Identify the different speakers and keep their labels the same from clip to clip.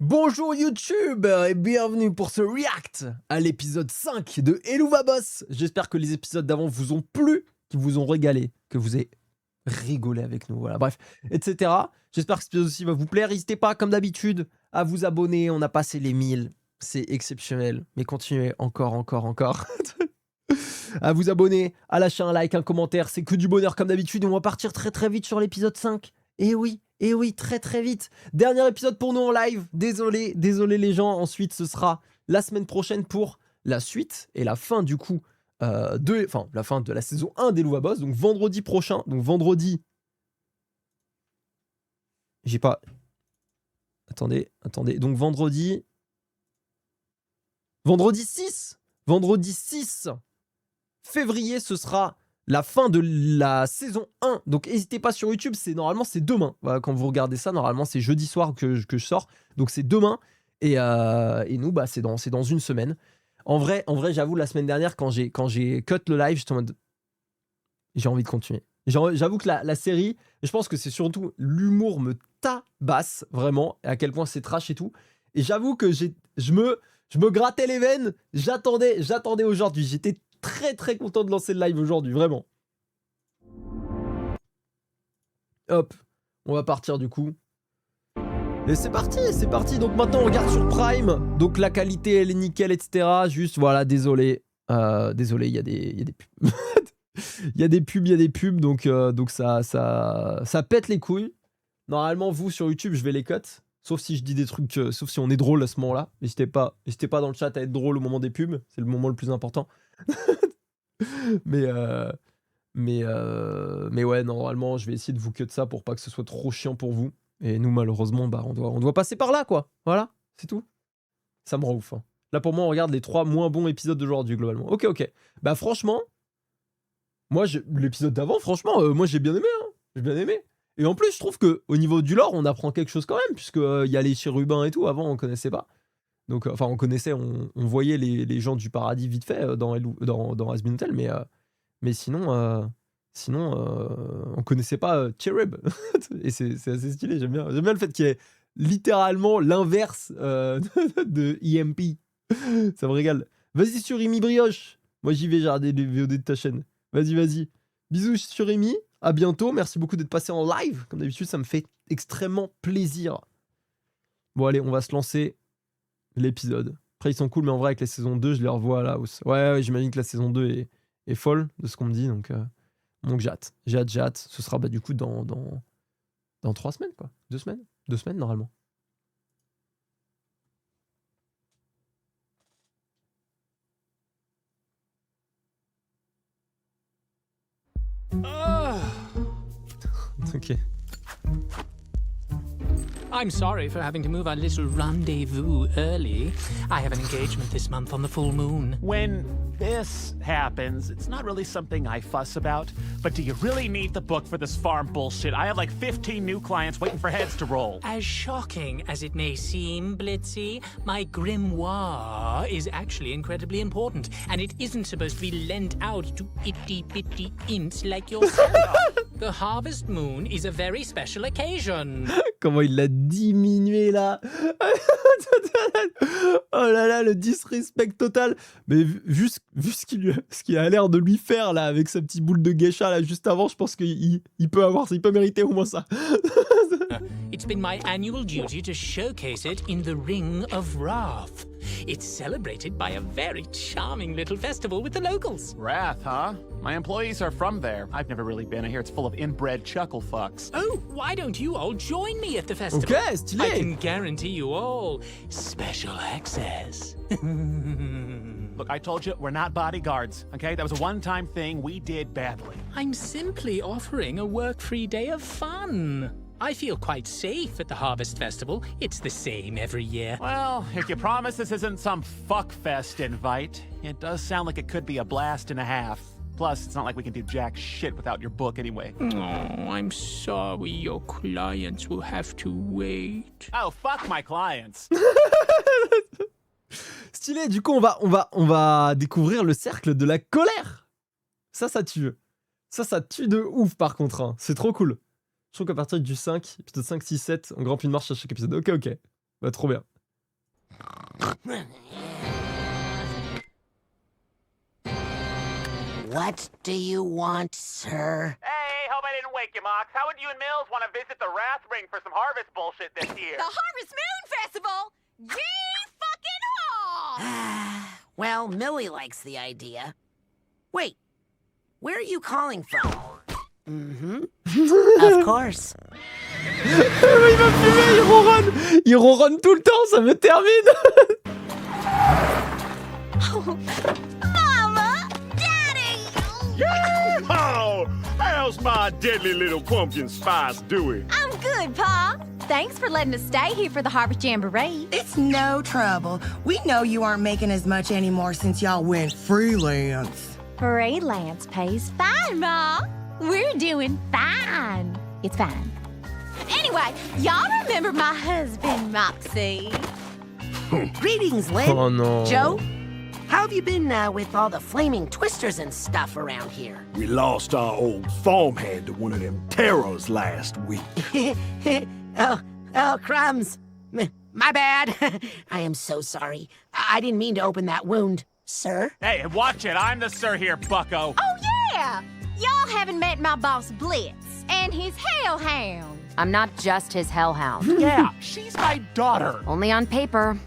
Speaker 1: Bonjour YouTube et bienvenue pour ce react à l'épisode 5 de Hellouva Boss. J'espère que les épisodes d'avant vous ont plu, qu'ils vous ont régalé, que vous avez rigolé avec nous, voilà, bref, etc. J'espère que cet épisode aussi va vous plaire. N'hésitez pas, comme d'habitude, à vous abonner. On a passé les 1000, c'est exceptionnel. Mais continuez encore. À vous abonner, à lâcher un like, un commentaire, c'est que du bonheur comme d'habitude. Et on va partir très vite sur l'épisode 5. Et oui, très vite. Dernier épisode pour nous en live. Désolé les gens. Ensuite, ce sera la semaine prochaine pour la suite et la fin du coup la fin de la saison 1 d'Hellouva Boss. Donc vendredi prochain. Donc vendredi. J'ai pas. Attendez. Donc vendredi 6. Vendredi 6 février, ce sera la fin de la saison 1. Donc n'hésitez pas sur YouTube, normalement c'est demain. Voilà, quand vous regardez ça, normalement c'est jeudi soir que je sors. Donc c'est demain. Et nous, bah, c'est dans une semaine. En vrai, j'avoue, la semaine dernière, quand j'ai cut le live, j'étais en mode... J'ai envie de continuer. J'avoue que la série, je pense que c'est surtout l'humour me tabasse, vraiment, et à quel point c'est trash et tout. Et j'avoue que je me grattais les veines. J'attendais aujourd'hui. J'étais très content de lancer le live aujourd'hui, vraiment. Hop, on va partir du coup. Et c'est parti. Donc maintenant on regarde sur Prime. Donc la qualité elle est nickel, etc. Juste voilà, désolé, il y a des pubs. Il y a des pubs, donc ça pète les couilles. Normalement vous sur YouTube je vais les cut. Sauf si je dis des trucs, sauf si on est drôle à ce moment-là. N'hésitez pas dans le chat à être drôle au moment des pubs. C'est le moment le plus important. mais ouais, normalement, je vais essayer de vous cut ça pour pas que ce soit trop chiant pour vous. Et nous, malheureusement, bah, on doit passer par là, quoi. Voilà, c'est tout. Ça me rend ouf. Hein. Là, pour moi, on regarde les 3 moins bons épisodes d'aujourd'hui, globalement. Ok. Bah, franchement, moi, l'épisode d'avant, franchement, moi, j'ai bien aimé. Hein. J'ai bien aimé. Et en plus, je trouve qu'au niveau du lore, on apprend quelque chose quand même, puisque y a les chérubins et tout. Avant, on connaissait pas. Donc, enfin, on connaissait, on voyait les gens du paradis vite fait dans Hazbin Hotel, mais sinon, on connaissait pas Cherub. Et c'est assez stylé, j'aime bien le fait qu'il y ait littéralement l'inverse de EMP. Ça me régale. Vas-y sur Rémi Brioche. Moi j'y vais, j'ai regardé les VOD de ta chaîne. Vas-y. Bisous sur Rémi. À bientôt. Merci beaucoup d'être passé en live. Comme d'habitude, ça me fait extrêmement plaisir. Bon, allez, on va se lancer l'épisode. Après, ils sont cool, mais en vrai, avec la saison 2, je les revois à la hausse. Ouais, j'imagine que la saison 2 est folle de ce qu'on me dit, donc j'ai hâte. Ce sera bah, du coup dans 3 semaines, quoi. 2 semaines. 2 semaines, normalement. Ok.
Speaker 2: I'm sorry for having to move our little rendezvous early. I have an engagement this month on the full moon.
Speaker 3: When this happens, it's not really something I fuss about, but do you really need the book for this farm bullshit? I have like 15 new clients waiting for heads to roll.
Speaker 2: As shocking as it may seem, Blitzy, my grimoire is actually incredibly important, and it isn't supposed to be lent out to itty-bitty imps like yourself. The harvest moon is a very special occasion.
Speaker 1: Comment il l'a diminué là. Oh là là, le disrespect total. Mais vu ce qu'il a l'air de lui faire là avec sa petite boule de geisha là juste avant, je pense qu'il peut mériter au moins ça.
Speaker 2: It's been my annual duty to showcase it in the Ring of Wrath. It's celebrated by a very charming little festival with the locals.
Speaker 3: Wrath, huh? My employees are from there. I've never really been. I hear it's full of inbred chuckle fucks.
Speaker 2: Oh, why don't you all join me at the festival?
Speaker 1: Okay, stylé.
Speaker 2: I can guarantee you all special access.
Speaker 3: Look, I told you, we're not bodyguards, okay? That was a one-time thing we did badly.
Speaker 2: I'm simply offering a work-free day of fun. I feel quite safe at the Harvest Festival. It's the same every year.
Speaker 3: Well, if you promise this isn't some fuckfest invite, it does sound like it could be a blast and a half. Plus, it's not like we can do jack shit without your book anyway.
Speaker 2: Oh, I'm sorry your clients will have to wait.
Speaker 3: Oh, fuck my clients.
Speaker 1: Stylé, du coup, on va découvrir le cercle de la colère. Ça tue. Ça tue de ouf, par contre. Hein. C'est trop cool. Je trouve qu'à partir du 5, épisode 5, 6, 7, on grimpit une marche à chaque épisode. Ok. Bah, trop bien.
Speaker 4: What do you want, sir?
Speaker 3: Hey, hope I didn't wake you, Mox. How would you and Mills want to visit the Wrath Ring for some harvest bullshit this year?
Speaker 5: The Harvest Moon Festival? Yee-fucking-haw!
Speaker 4: Well, Millie likes the idea. Wait, where are you calling from? Of course.
Speaker 1: Il va fumer, il ronronne. Il ronronne tout le temps, ça me termine.
Speaker 5: Mama! Daddy!
Speaker 6: Oh, how's my deadly little pumpkin spice doing?
Speaker 5: I'm good, Pa. Thanks for letting us stay here for the Harvest Jamboree.
Speaker 7: It's no trouble. We know you aren't making as much anymore since y'all went freelance.
Speaker 5: Freelance pays fine, Ma. We're doing fine. It's fine. Anyway, y'all remember my husband, Moxie?
Speaker 4: Greetings, Lynn.
Speaker 1: Oh no.
Speaker 4: Joe, how have you been with all the flaming twisters and stuff around here?
Speaker 6: We lost our old farmhand to one of them terrors last week.
Speaker 4: Oh, crumbs. My bad. I am so sorry. I didn't mean to open that wound, sir.
Speaker 3: Hey, watch it. I'm the sir here, bucko.
Speaker 5: Oh, yeah! Y'all haven't met my boss, Blitz, and his hellhound.
Speaker 8: I'm not just his hellhound.
Speaker 3: Yeah, she's my daughter.
Speaker 8: Only on paper.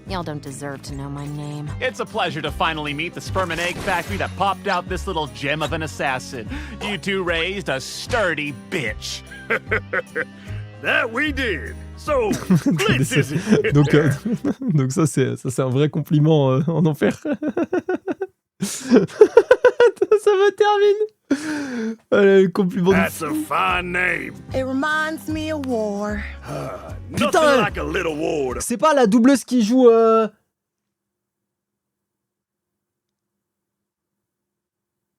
Speaker 8: Y'all don't deserve to know my name.
Speaker 3: It's a pleasure to finally meet the sperm and egg factory that popped out this little gem of an assassin. You two raised a sturdy bitch.
Speaker 6: That we did. So, Blitz is it?
Speaker 1: Donc ça c'est un vrai compliment en enfer. Ça me termine. Allez, le compliment de
Speaker 6: That's a fine name.
Speaker 7: It reminds me of war.
Speaker 6: Nothing
Speaker 1: Putain.
Speaker 6: like a little war.
Speaker 1: C'est pas la doubleuse qui joue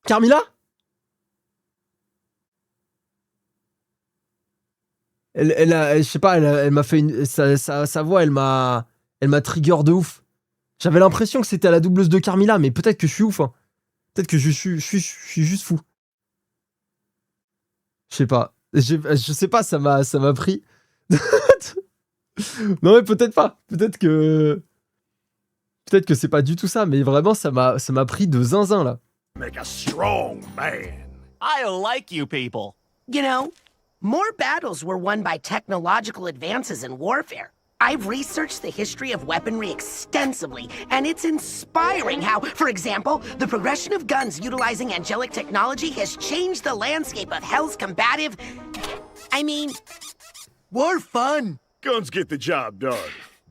Speaker 1: Carmilla? Je sais pas, elle m'a fait sa voix, elle m'a trigger de ouf. J'avais l'impression que c'était la doubleuse de Carmilla, mais peut-être que je suis ouf. Hein. Peut-être que je suis juste fou. Je sais pas. Je sais pas, ça m'a pris. Non mais peut-être pas. Peut-être que c'est pas du tout ça, mais vraiment ça m'a pris de zinzin là.
Speaker 6: Make a strong man.
Speaker 3: I like you people.
Speaker 4: You know, more battles were won by technological advances in warfare. I've researched the history of weaponry extensively, and it's inspiring how, for example, the progression of guns utilizing angelic technology has changed the landscape of Hell's combative... I mean, war fun.
Speaker 6: Guns get the job done.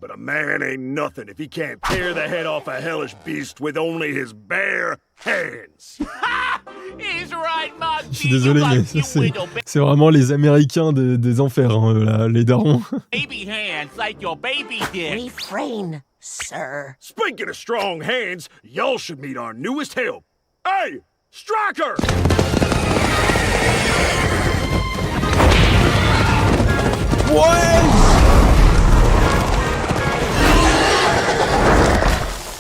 Speaker 6: But a man ain't nothing if he can't tear the head off a hellish beast with only his bare hands.
Speaker 3: He's right, Moxie.
Speaker 1: Je suis désolé, mais ça, c'est vraiment les Américains des enfers, hein, là, les darons.
Speaker 3: Baby hands like your baby dick.
Speaker 4: Refrain, sir.
Speaker 6: Speaking of strong hands, y'all should meet our newest help. Hey, Striker!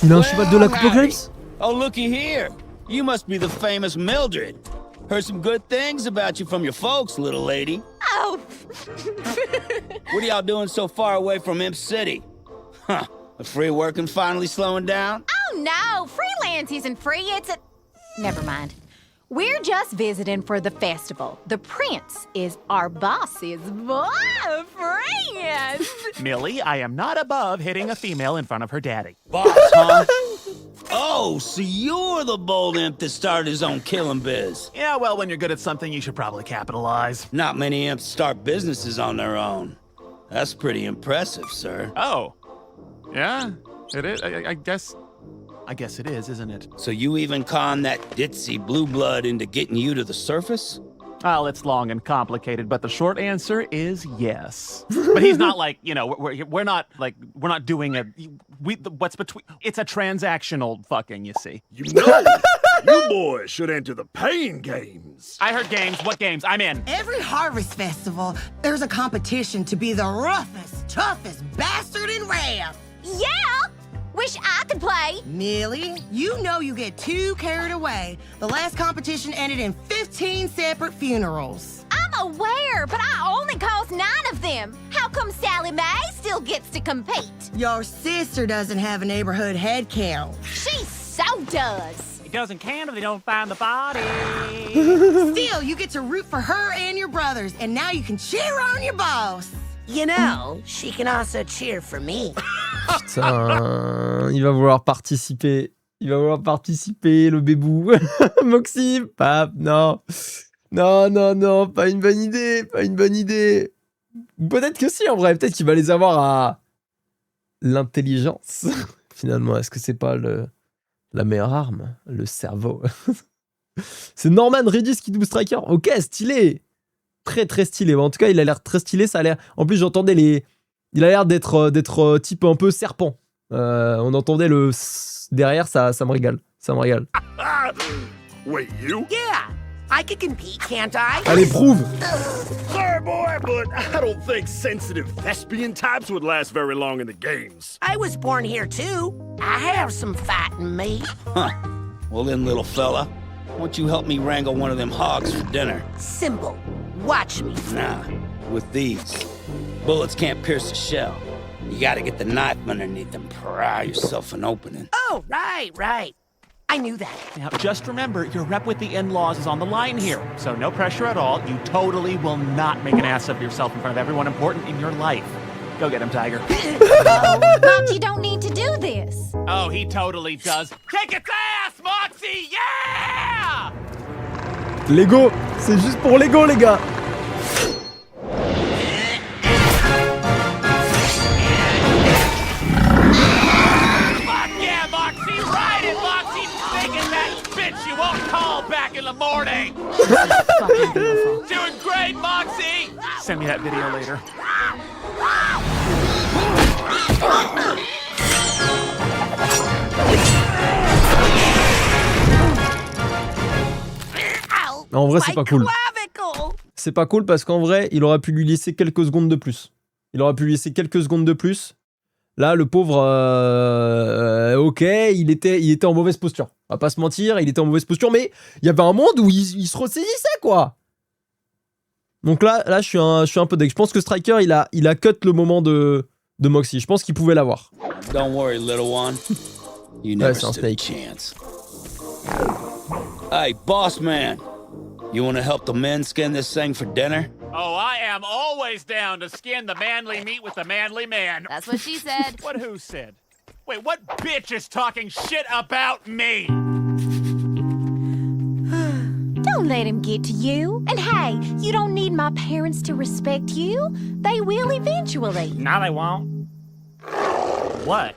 Speaker 1: Il a un cheval de l'Apocalypse.
Speaker 9: Oh, looky here. You must be the famous Mildred. Heard some good things about you from your folks, little lady.
Speaker 5: Oh,
Speaker 9: What are y'all doing so far away from Imp City? Huh. The free working finally slowing down?
Speaker 5: oh no, freelance isn't free, it's a... Never mind. We're just visiting for the festival. The prince is our boss's boyfriend.
Speaker 3: Millie, I am not above hitting a female in front of her daddy.
Speaker 9: Boss, huh? Oh, so you're the bold imp that started his own killing biz.
Speaker 3: Yeah, well, when you're good at something, you should probably capitalize.
Speaker 9: Not many imps start businesses on their own. That's pretty impressive, sir.
Speaker 3: Oh. Yeah, it is. I guess it is, isn't it?
Speaker 9: So you even conned that ditzy blue blood into getting you to the surface?
Speaker 3: Well, it's long and complicated, but the short answer is yes. But he's not like, you know, we're not doing what's between. It's a transactional fucking, you see.
Speaker 6: You know, you boys should enter the pain games.
Speaker 3: I heard games. What games? I'm in.
Speaker 7: Every harvest festival, there's a competition to be the roughest, toughest bastard in Wrath.
Speaker 5: Yeah! Wish I could play.
Speaker 7: Millie, you know you get too carried away. The last competition ended in 15 separate funerals.
Speaker 5: I'm Aware, but I only caused 9 of them. How come Sally Mae still gets to compete?
Speaker 7: Your sister doesn't have a neighborhood head count.
Speaker 5: She so does.
Speaker 2: It doesn't count if they don't find the body.
Speaker 7: Still, you get to root for her and your brothers, and now you can cheer on your boss.
Speaker 4: You know, she can also cheer for me.
Speaker 1: Putain, il va vouloir participer. Il va vouloir participer, le bébou. Moxie, pas, non. Non, pas une bonne idée, pas une bonne idée. Peut-être que si, en vrai, peut-être qu'il va les avoir à l'intelligence. Finalement, est-ce que c'est pas la meilleure arme? Le cerveau. C'est Norman Reedus qui double striker. Ok, stylé. Très très stylé. En tout cas, il a l'air très stylé. Ça a l'air. En plus, j'entendais les. Il a l'air d'être type un peu serpent. On entendait le derrière, ça me régale. Ça me régale.
Speaker 6: Wait, you?
Speaker 4: Yeah, I can compete, can't I?
Speaker 1: Allez, prouve.
Speaker 6: Sorry, boy, but I don't think sensitive thespian types would last very long in the games.
Speaker 4: I was born here too. I have some fight in me.
Speaker 9: Huh. Well then, little fella, won't you help me wrangle one of them hogs for dinner?
Speaker 4: Simple. Watch me.
Speaker 9: Nah, with these. Bullets can't pierce the shell. You gotta get the knife underneath and pry yourself an opening.
Speaker 4: Oh, right. I knew that.
Speaker 3: Now, just remember, your rep with the in-laws is on the line here, so no pressure at all. You totally will not make an ass of yourself in front of everyone important in your life. Go get him, Tiger.
Speaker 5: Moxie don't need to do this.
Speaker 3: Oh, he totally does. Kick its ass, Moxie! Yeah!
Speaker 1: Lego, c'est juste pour Lego, les gars.
Speaker 3: You won't call back in the morning! Doing great, Moxie! Send me that video later.
Speaker 1: En vrai, c'est pas cool. C'est pas cool parce qu'en vrai, il aurait pu lui laisser quelques secondes de plus. Là, le pauvre, ok, il était en mauvaise posture. On va pas se mentir, il était en mauvaise posture, mais il y avait un monde où il se ressaisissait, quoi. Donc là, je suis un peu deg. Je pense que Striker, il a cut le moment de Moxie. Je pense qu'il pouvait l'avoir.
Speaker 9: Don't worry, little one. You never stood a chance. Hey, boss man. You want to help the men skin this thing for dinner?
Speaker 3: Oh, I am always down to skin the manly meat with the manly man.
Speaker 8: That's what she said.
Speaker 3: What who said? Wait, what bitch is talking shit about me?
Speaker 5: Don't let him get to you. And hey, you don't need my parents to respect you. They will eventually.
Speaker 2: No, they won't. What?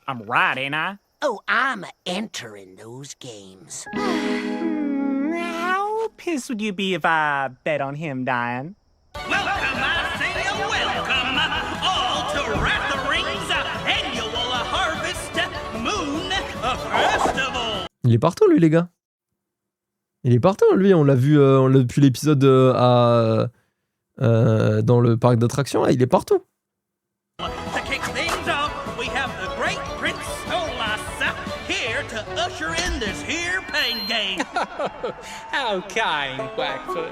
Speaker 2: I'm right, ain't I?
Speaker 4: Oh, I'm entering those games.
Speaker 2: How pissed would you be if I bet on him dying?
Speaker 10: Welcome, I say, welcome, all to Ratharing's annual Harvest Moon Festival.
Speaker 1: Il est partout, lui, les gars. Il est partout, lui. On l'a vu depuis l'épisode dans le parc d'attractions. Il est partout.
Speaker 10: To kick things off, we have the great Prince Stolas here to usher in this here pain game.
Speaker 2: How kind, Blackfoot.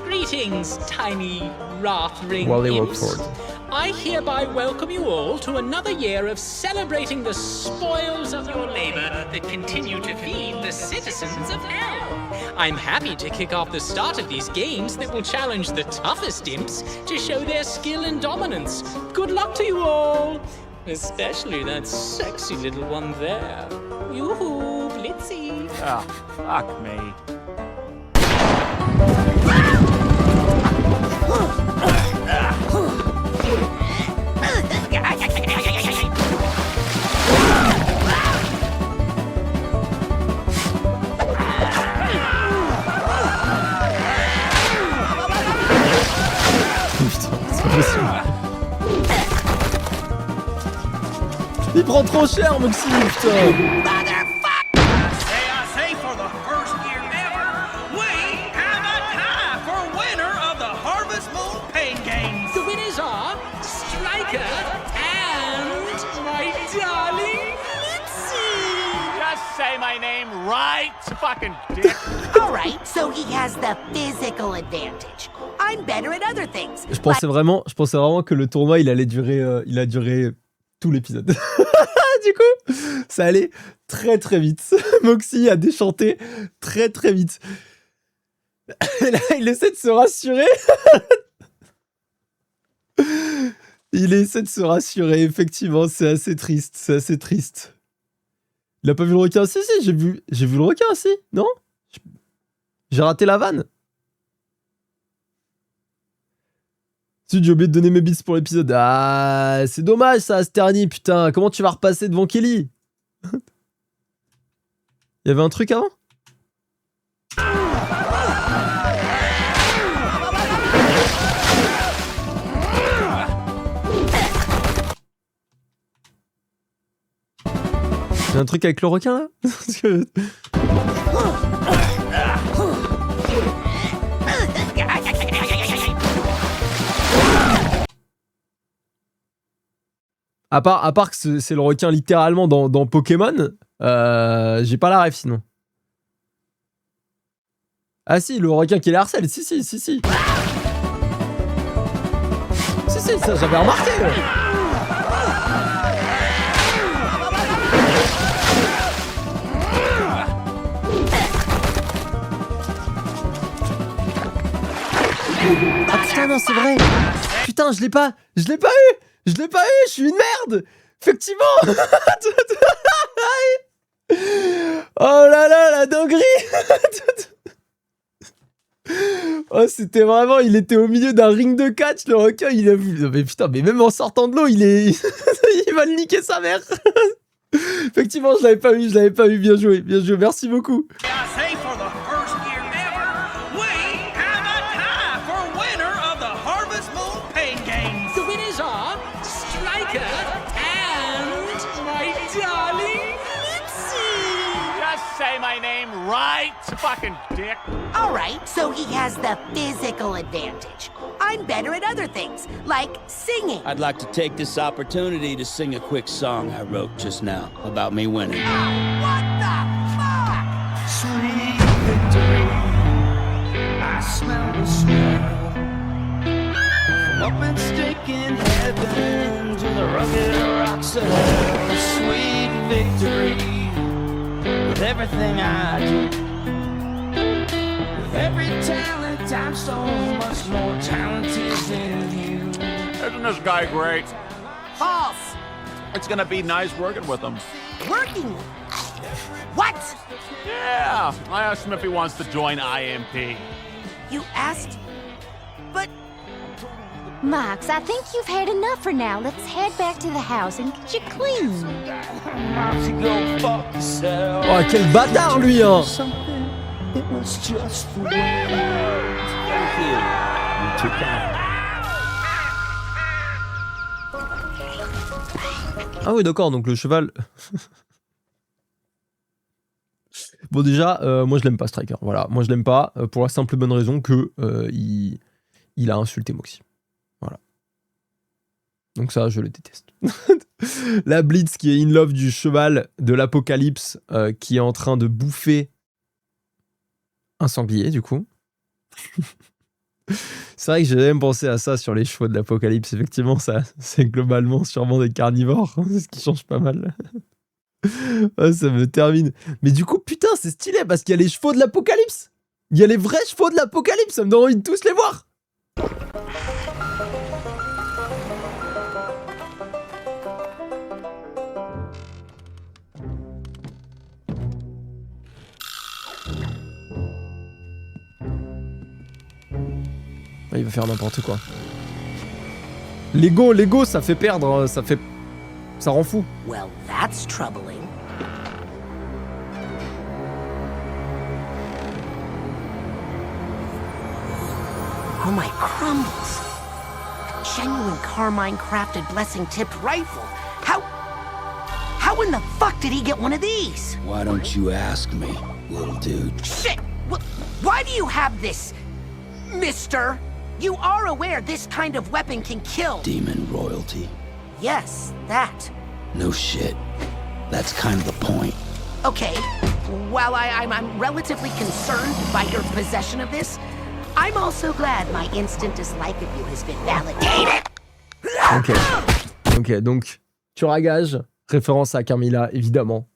Speaker 2: Greetings, tiny Rathring
Speaker 1: Wally
Speaker 2: imps.
Speaker 1: Rockford.
Speaker 2: I hereby welcome you all to another year of celebrating the spoils of your labor that continue to feed the citizens of Hell. I'm happy to kick off the start of these games that will challenge the toughest imps to show their skill and dominance. Good luck to you all! Especially that sexy little one there. Yoo-hoo, Blitzy!
Speaker 3: Oh, fuck me.
Speaker 1: Il prend trop cher, Moxie, putain.
Speaker 10: I say for the first year ever, we have a tie for winner of the Harvest Moon Pain Games.
Speaker 2: The winners are Striker and my darling Blitzy!
Speaker 3: Just say my my name right fucking dick.
Speaker 4: Alright, so he has the physical advantage. I'm better at other things.
Speaker 1: Je pensais vraiment que le tournoi il a duré tout l'épisode. Du coup, ça allait très très vite. Moxie a déchanté très très vite. Et là, il essaie de se rassurer. Il essaie de se rassurer, effectivement, c'est assez triste. Il a pas vu le requin? Si, j'ai vu le requin, si, non? J'ai raté la vanne. Si, j'ai oublié de donner mes bits pour l'épisode. Ah, c'est dommage ça, Sterny, putain, comment tu vas repasser devant Kelly? Il y avait un truc avant? Il y a un truc avec le requin là? Parce que... À part que c'est le requin littéralement dans Pokémon, j'ai pas la ref sinon. Ah si, le requin qui les harcèle, si. Si, ça j'avais remarqué. Ah putain non c'est vrai. Putain je l'ai pas eu. Je suis une merde. Effectivement. Oh là là la dinguerie. Oh c'était vraiment, il était au milieu d'un ring de catch le requin, il a vu. Mais putain mais même en sortant de l'eau il va le niquer sa mère. Effectivement je l'avais pas vu, bien joué, merci beaucoup.
Speaker 3: Right fucking dick.
Speaker 4: Alright, so he has the physical advantage. I'm better at other things, like singing.
Speaker 9: I'd like to take this opportunity to sing a quick song I wrote just now about me winning.
Speaker 4: What the fuck?
Speaker 10: Sweet victory, I smell the smell. From up in stinking heaven to the rugged rocks of hell. Sweet victory. With everything I do, with every talent, I'm so much more talented than you.
Speaker 3: Isn't this guy great?
Speaker 4: False.
Speaker 3: It's gonna be nice working with him.
Speaker 4: Working? What?
Speaker 3: Yeah, I asked him if he wants to join IMP.
Speaker 4: You asked? But...
Speaker 5: Mox, I think you've had enough for now. Let's head back to the house and get you clean.
Speaker 1: Oh, quel bâtard lui, hein! Ah oui, d'accord, donc le cheval... Bon déjà, moi je l'aime pas Striker, voilà. Moi je l'aime pas, pour la simple et bonne raison que il a insulté Moxie. Voilà. Donc ça, je le déteste. La Blitz qui est in love du cheval de l'apocalypse qui est en train de bouffer un sanglier, du coup. C'est vrai que j'ai même pensé à ça sur les chevaux de l'apocalypse. Effectivement, ça, c'est globalement sûrement des carnivores. C'est ce qui change pas mal. Ah, ça me termine. Mais du coup, putain, c'est stylé parce qu'il y a les chevaux de l'apocalypse. Il y a les vrais chevaux de l'apocalypse. Ça me donne envie de tous les voir. Il va faire n'importe quoi. Lego, ça fait perdre, ça rend fou.
Speaker 4: Well, that's troubling. Oh my crumbles. A genuine Carmine-crafted blessing-tipped rifle. How in the fuck did he get one of these?
Speaker 9: Why don't you ask me, little dude?
Speaker 4: Shit! Why do you have this, mister? You are aware this kind of weapon can kill...
Speaker 9: Demon royalty.
Speaker 4: Yes, that.
Speaker 9: No shit. That's kind of the point.
Speaker 4: Okay, while I'm relatively concerned by your possession of this, I'm also glad my instant dislike of you has been validated.
Speaker 1: Ok, donc tueur à gage, référence à Carmilla, évidemment,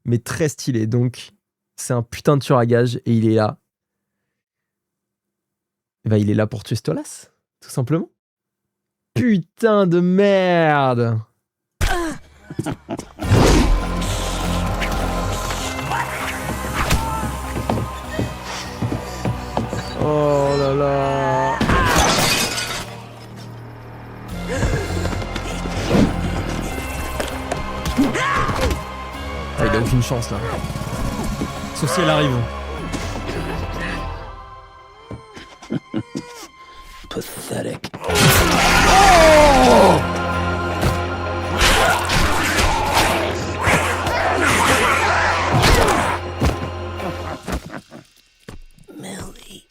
Speaker 1: mais très stylé. Donc c'est un putain de tueur à gage et il est là. Et il est là pour tuer Stolas, tout simplement. Putain de merde. Oh là là. Ah, il a aucune chance là. Sauf si elle arrive.
Speaker 9: Pathetic.
Speaker 1: Oh!
Speaker 9: Millie.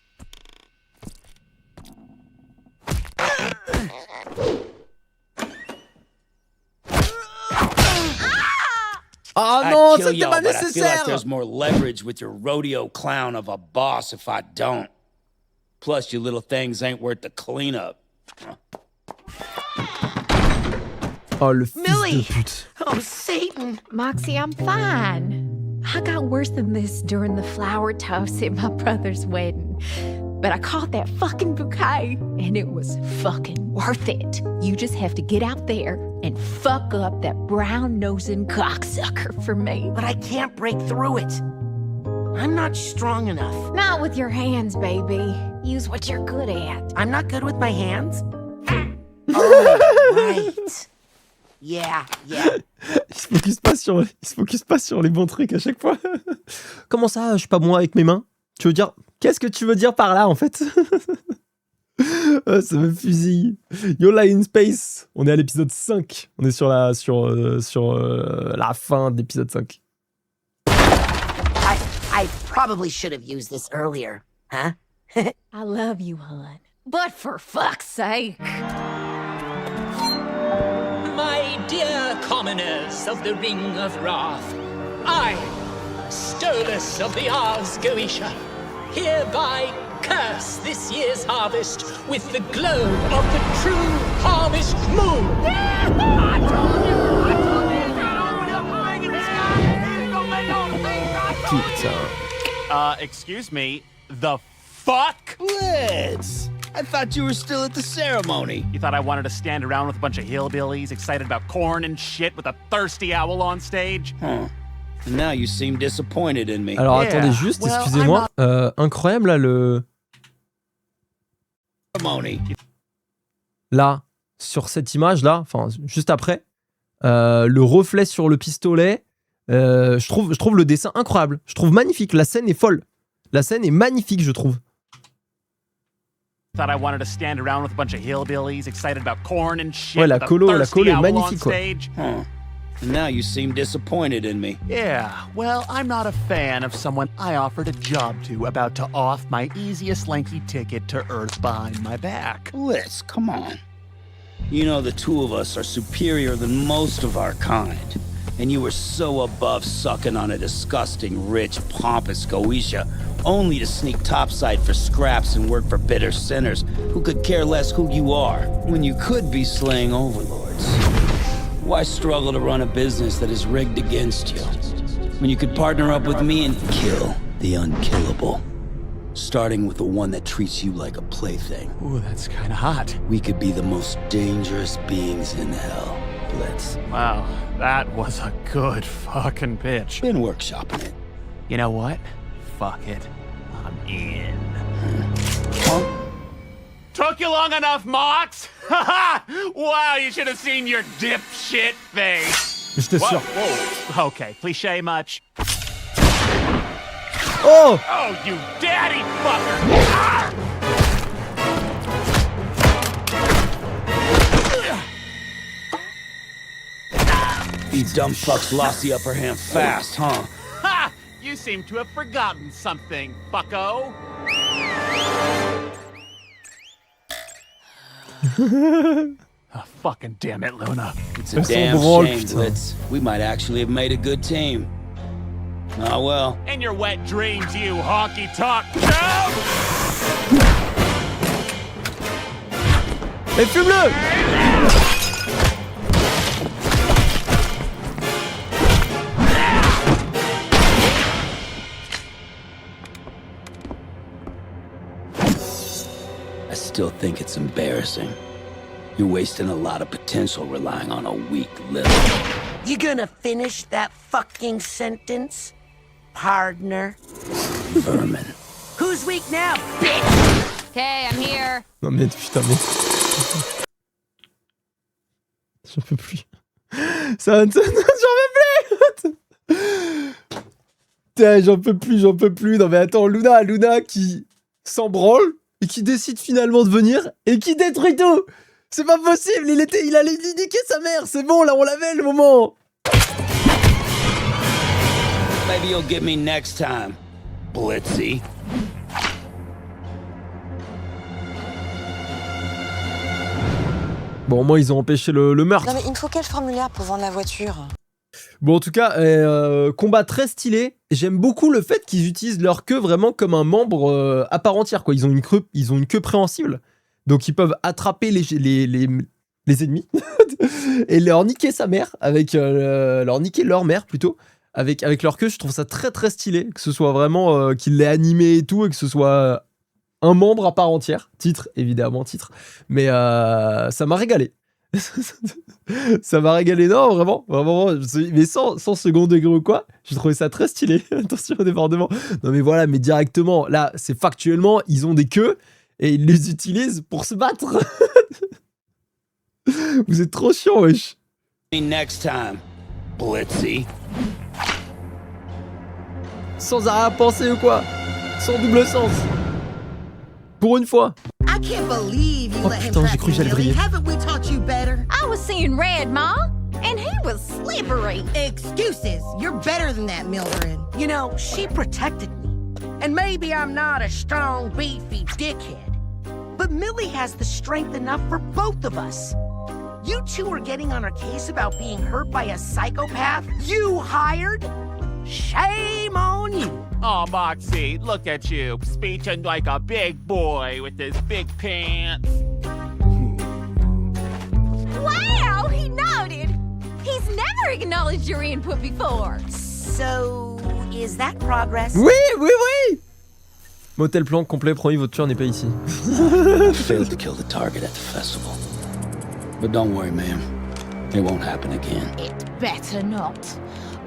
Speaker 1: Ah non,
Speaker 9: kill
Speaker 1: c'était
Speaker 9: y'all,
Speaker 1: pas
Speaker 9: but I feel like
Speaker 1: nécessaire.
Speaker 9: there's more leverage with your rodeo clown of a boss if I don't. Plus, your little things ain't worth the cleanup.
Speaker 1: Oh, le fils
Speaker 4: Millie!
Speaker 1: de pute.
Speaker 4: Oh, Satan.
Speaker 5: Moxie, I'm fine. I got worse than this during the flower toast at my brother's wedding. But I caught that fucking bouquet, and it was fucking worth it. You just have to get out there and fuck up that brown-nosing cocksucker for me.
Speaker 4: But I can't break through it. I'm not strong enough.
Speaker 5: Not with your hands, baby. Use what you're good at.
Speaker 4: I'm not good with my hands? Oh, right. Yeah.
Speaker 1: Il se focus pas sur les bons trucs à chaque fois. Comment ça, je suis pas bon avec mes mains? Tu veux dire, qu'est-ce que tu veux dire par là en fait? Ça me fusille. Yola in Space. On est à l'épisode 5. On est sur la fin de l'épisode 5.
Speaker 4: I probably should have used this earlier, huh?
Speaker 5: I love you, hon. But for fuck's sake.
Speaker 2: My dear commoners of the Ring of Wrath, I, Stolas of the Ars Goetia, hereby curse this year's harvest with the glow of the true harvest moon.
Speaker 1: Putain.
Speaker 3: Excuse me, the fuck?
Speaker 9: Liz! I thought you were still at the ceremony.
Speaker 3: You thought I wanted to stand around with a bunch of hillbillies excited about corn and shit with a thirsty owl on stage?
Speaker 9: Huh. And now you seem disappointed in me.
Speaker 1: Alors
Speaker 3: Yeah,
Speaker 1: attendez juste,
Speaker 3: well,
Speaker 1: excusez-moi. Incroyable là le.
Speaker 9: Ceremony.
Speaker 1: Là, sur cette image là, enfin juste après, le reflet sur le pistolet. Je trouve le dessin incroyable. Je trouve magnifique. La scène est folle. La scène est magnifique, je trouve.
Speaker 3: Thought I wanted to stand around with a bunch of hillbillies excited about corn and shit
Speaker 1: Ouais, la
Speaker 3: with a
Speaker 1: colo
Speaker 3: thirsty
Speaker 1: est
Speaker 3: owl
Speaker 1: magnifique,
Speaker 3: on
Speaker 1: quoi.
Speaker 3: stage?
Speaker 9: Huh. And now you seem disappointed in me.
Speaker 3: Yeah, well, I'm not a fan of someone I offered a job to about to off my easiest lanky ticket to Earth behind my back.
Speaker 9: Liz, come on. You know the two of us are superior than most of our kind. And you were so above sucking on a disgusting, rich, pompous Goetia, only to sneak topside for scraps and work for bitter sinners who could care less who you are, when you could be slaying overlords. Why struggle to run a business that is rigged against you, when you could partner up with me and kill the unkillable? Starting with the one that treats you like a plaything.
Speaker 3: Ooh, that's kinda hot.
Speaker 9: We could be the most dangerous beings in hell, Blitz.
Speaker 3: Wow, that was a good fucking pitch.
Speaker 9: Been workshopping it.
Speaker 3: You know what? Fuck it. I'm in.
Speaker 9: Huh?
Speaker 3: Took you long enough, Mox? Wow, you should have seen your dipshit face.
Speaker 1: J'étais sûr.
Speaker 3: Whoa. Okay, cliché much?
Speaker 1: Oh!
Speaker 3: Oh, you daddy fucker! Ah!
Speaker 9: These dumb fucks lost the upper hand fast, huh?
Speaker 3: Ha! You seem to have forgotten something, fucko. Oh, fucking damn it, Luna.
Speaker 9: It's a damn shame, Blitz. We might actually have made a good team. Ah well.
Speaker 3: In your wet dreams, you honky tonk Joe!
Speaker 1: Et fume-le!
Speaker 9: I still think it's embarrassing. You're wasting a lot of potential relying on a weak little
Speaker 4: You gonna finish that fucking sentence, partner?
Speaker 9: vermin.
Speaker 4: Who's weak now, bitch?
Speaker 8: Okay, I'm here.
Speaker 1: Non mais putain mais... J'en peux plus. Ça... J'en peux plus. Putain, j'en peux plus. Non mais attends, Luna qui s'en branle et qui décide finalement de venir et qui détruit tout. C'est pas possible, il allait niquer sa mère, c'est bon là, on l'avait le moment.
Speaker 9: Maybe you'll get me next time, Blitzy.
Speaker 1: Bon, au moins ils ont empêché le meurtre.
Speaker 11: Non mais il me faut quel formulaire pour vendre la voiture?
Speaker 1: Bon, en tout cas, combat très stylé. J'aime beaucoup le fait qu'ils utilisent leur queue vraiment comme un membre à part entière, quoi. Ils ont une queue préhensible. Donc ils peuvent attraper les ennemis et leur niquer sa mère avec leur niquer leur mère plutôt avec leur queue. Je trouve ça très très stylé que ce soit vraiment qu'il l'ait animé et tout et que ce soit un membre à part entière. Titre mais ça m'a régalé. Ça m'a régalé, non, vraiment, mais sans second degré ou quoi, j'ai trouvé ça très stylé. Attention au débordement. Non mais voilà, mais directement là, c'est factuellement, ils ont des queues et ils les utilisent pour se battre. Vous êtes trop chiant, wesh.
Speaker 9: Next time, Blitzy.
Speaker 1: Sans arrière-pensée ou quoi. Sans double sens. Pour une fois.
Speaker 7: I can't believe you
Speaker 1: Oh
Speaker 7: let him
Speaker 1: putain, j'ai
Speaker 7: press
Speaker 1: cru que j'allais
Speaker 7: Millie.
Speaker 1: briller.
Speaker 7: Haven't we taught you better?
Speaker 5: I was seeing red, Ma, and he was slippery.
Speaker 7: Excuses. You're better than that, Mildred.
Speaker 4: You know, she protected me. And maybe I'm not a strong, beefy dickhead. But Millie has the strength enough for both of us. You two are getting on her case about being hurt by a psychopath you hired? Shame on you.
Speaker 3: Oh, Moxie, look at you, speeching like a big boy with his big pants.
Speaker 5: Wow, he nodded. He's never acknowledged your input before.
Speaker 4: So, is that progress?
Speaker 1: Oui. Motel plan complet, promis, votre tueur n'est pas ici.
Speaker 9: I failed to kill the target at the festival. But don't worry, ma'am. It won't happen again.
Speaker 12: It better not.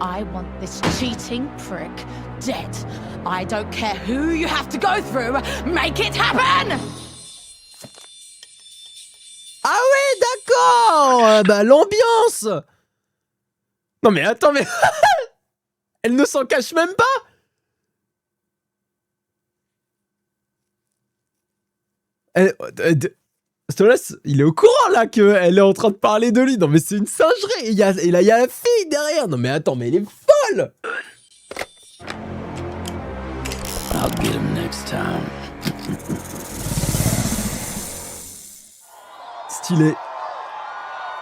Speaker 12: I want this cheating prick dead. I don't care who you have to go through. Make it happen!
Speaker 1: Ah oui, d'accord. Bah l'ambiance. Non mais attends, mais elle ne s'en cache même pas. Stolas, il est au courant là qu'elle est en train de parler de lui. Non mais c'est une singerie. Et là il y a la fille derrière. Non mais attends, mais elle est folle.
Speaker 9: I'll get him next time.
Speaker 1: Stylé.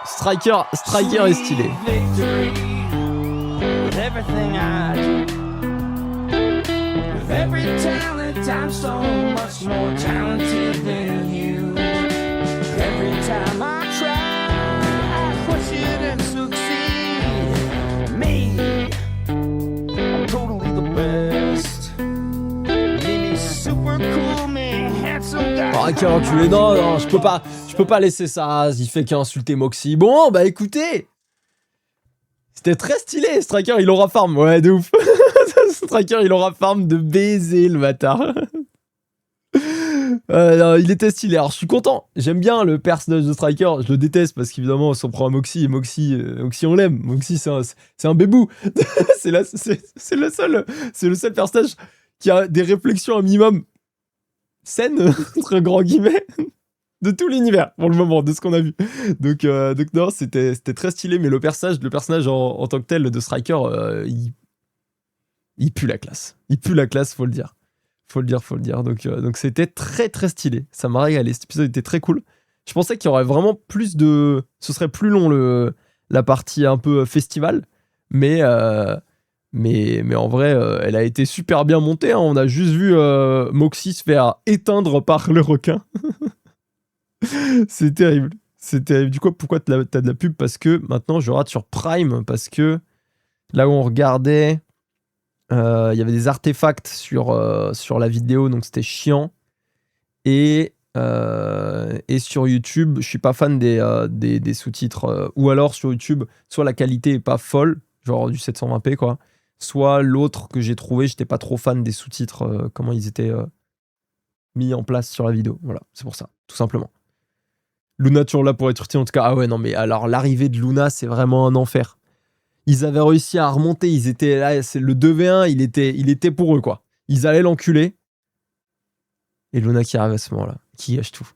Speaker 1: Striker est stylé.
Speaker 10: With everything I do, with every talent, I'm so much more talented than you. Every time I try, I push it and succeed. Me, I'm totally the best. Me, super cool, me, handsome guy.
Speaker 1: Oh, quel enculé. Non, je peux pas laisser ça. Il fait qu'insulter Moxie. Bon, bah écoutez. C'était très stylé. Striker, il aura farm. Ouais, de ouf. Striker, il aura farm de baiser, le bâtard. Non, il était stylé. Alors, je suis content. J'aime bien le personnage de Striker. Je le déteste parce qu'évidemment, on s'en prend à Moxie. Et Moxie, on l'aime. Moxie, c'est un bébou. c'est le seul personnage qui a des réflexions un minimum saines, entre grands guillemets, de tout l'univers, pour le moment, de ce qu'on a vu. Donc non, c'était très stylé. Mais le personnage en tant que tel de Striker, il pue la classe. Il pue la classe, faut le dire. Faut le dire. Donc c'était très très stylé. Ça m'a régalé. Cet épisode était très cool. Je pensais qu'il y aurait vraiment plus de... Ce serait plus long la partie un peu festival. Mais Mais en vrai, elle a été super bien montée. Hein. On a juste vu Moxie se faire éteindre par le requin. C'est terrible. C'est terrible. Du coup, pourquoi t'as de la pub? Parce que maintenant, je rate sur Prime. Parce que là où on regardait, il y avait des artefacts sur la vidéo. Donc, c'était chiant. Et sur YouTube, je suis pas fan des sous-titres. Ou alors, sur YouTube, soit la qualité est pas folle, genre du 720p, quoi. Soit l'autre que j'ai trouvé, j'étais pas trop fan des sous-titres, comment ils étaient mis en place sur la vidéo. Voilà, c'est pour ça, tout simplement. Luna toujours là pour être utile en tout cas. Ah ouais, non mais alors l'arrivée de Luna, c'est vraiment un enfer. Ils avaient réussi à remonter, ils étaient là, le 2v1, il était pour eux quoi. Ils allaient l'enculer. Et Luna qui arrive à ce moment-là, qui gâche tout.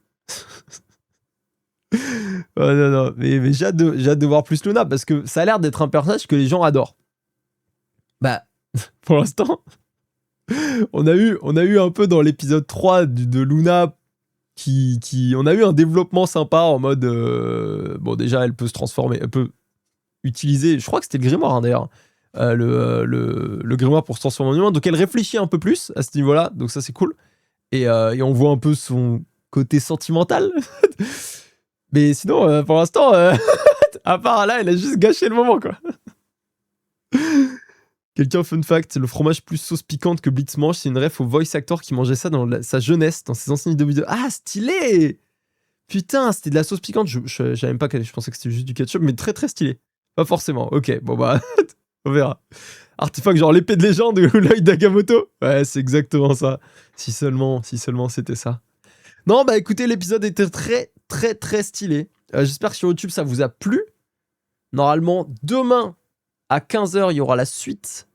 Speaker 1: Oh non, mais j'ai hâte de voir plus Luna parce que ça a l'air d'être un personnage que les gens adorent. Bah, pour l'instant, on a eu un peu dans l'épisode 3 de Luna on a eu un développement sympa en mode bon déjà elle peut se transformer, elle peut utiliser, je crois que c'était le grimoire hein, d'ailleurs, le grimoire pour se transformer en humain, donc elle réfléchit un peu plus à ce niveau-là, donc ça c'est cool, et on voit un peu son côté sentimental. Mais sinon pour l'instant à part là elle a juste gâché le moment quoi. Quelqu'un, fun fact, le fromage plus sauce piquante que Blitz mange, c'est une ref au voice actor qui mangeait ça dans sa jeunesse, dans ses anciennes vidéos. Ah, stylé! Putain, c'était de la sauce piquante. Je savais même pas je pensais que c'était juste du ketchup, mais très très stylé. Pas forcément. Ok, bon bah, on verra. Artefact genre l'épée de légende ou l'œil d'Agamotto. Ouais, c'est exactement ça. Si seulement c'était ça. Non, bah écoutez, l'épisode était très très très stylé. J'espère que sur YouTube ça vous a plu. Normalement, demain, à 15h, il y aura la suite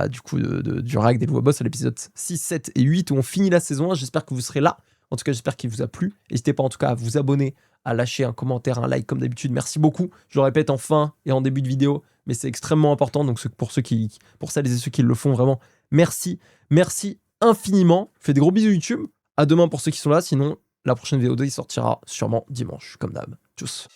Speaker 1: du coup du React des nouveaux boss à l'épisode 6, 7 et 8 où on finit la saison 1. J'espère que vous serez là. En tout cas, j'espère qu'il vous a plu. N'hésitez pas en tout cas à vous abonner, à lâcher un commentaire, un like comme d'habitude. Merci beaucoup. Je le répète en fin et en début de vidéo, mais c'est extrêmement important. Donc pour celles et ceux qui le font vraiment, merci. Merci infiniment. Je fais des gros bisous YouTube. À demain pour ceux qui sont là. Sinon, la prochaine vidéo il sortira sûrement dimanche, comme d'hab. Tchuss.